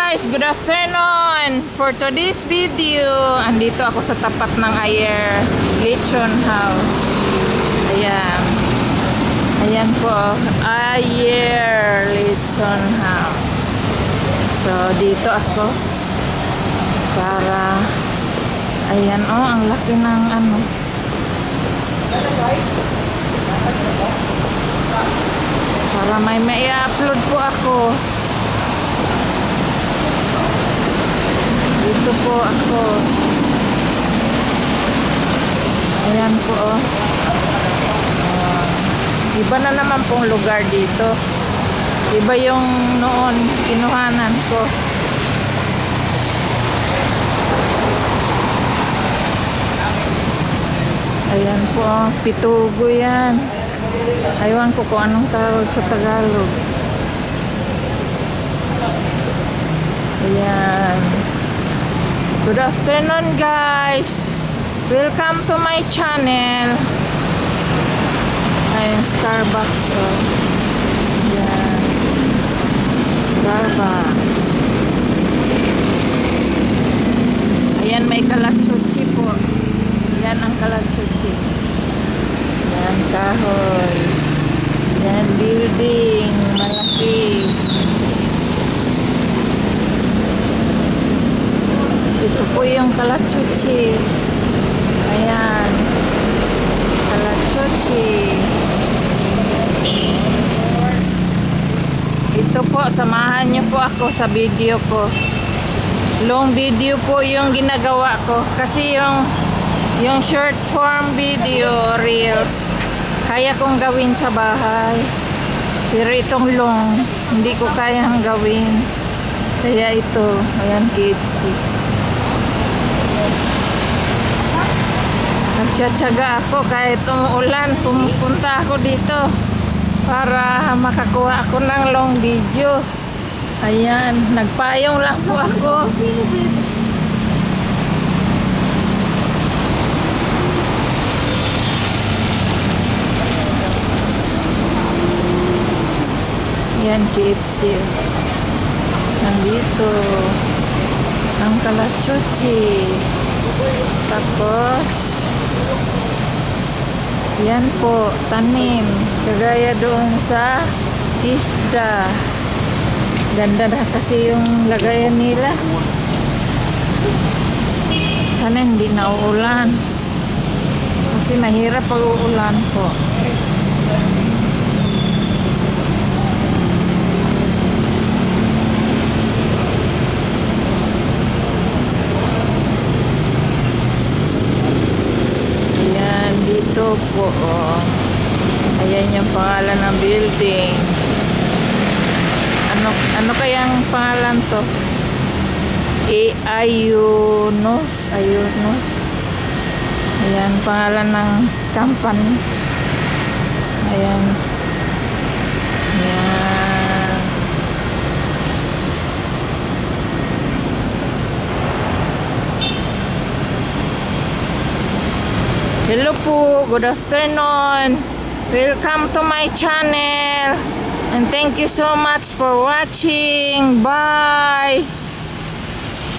guys, good afternoon. For today's video, andito ako sa tapat ng Ayer Lechon House. Ayan. Ayan po, Ayer Lechon House. So, dito ako para ayan, oh, ang laki ng ano. Para may upload po ako. Dito po ako. Ayan po, oh. Iba na naman pong lugar dito. Iba yung noon kinuhanan ko. Ayan po, oh. Pitugo yan. Aywan ko kung anong tawag sa Tagalog. Ayan. Good afternoon, guys. Welcome to my channel. Ayan, Starbucks. Oh. Ayan. Starbucks. Ayan, may kalachuchi po. Ayan ang kalachuchi. Ayan, kahoy. Ayan, building. Malaki. Ito po yung kalachuchi. Ayan. Kalachuchi. Ito po, samahan niyo po ako sa video ko. Long video po yung ginagawa ko. Kasi yung short form video, reels, kaya kong gawin sa bahay. Pero itong long, hindi ko kayang gawin. Kaya ito, ayan, KFC. Nagtsatsaga ako kahit umuulan, pumupunta ako dito para makakuha ako ng long video. Ayan, nagpayong lang po ako. Ayan, KFC. Nandito ang kalachuchi. Tapos yan po, tanim. Kagaya doon sa isda. Ganda na kasi yung lagayan nila. Sana hindi na uulan. Kasi mahirap pag uulan po. Dito po, oh. Ayan yung pangalan ng building. Ano kayang pangalan to? Ayunos. Ayan, pangalan ng company. Ayan. Ayan. Hello po, good afternoon. Welcome to my channel. And thank you so much for watching. Bye.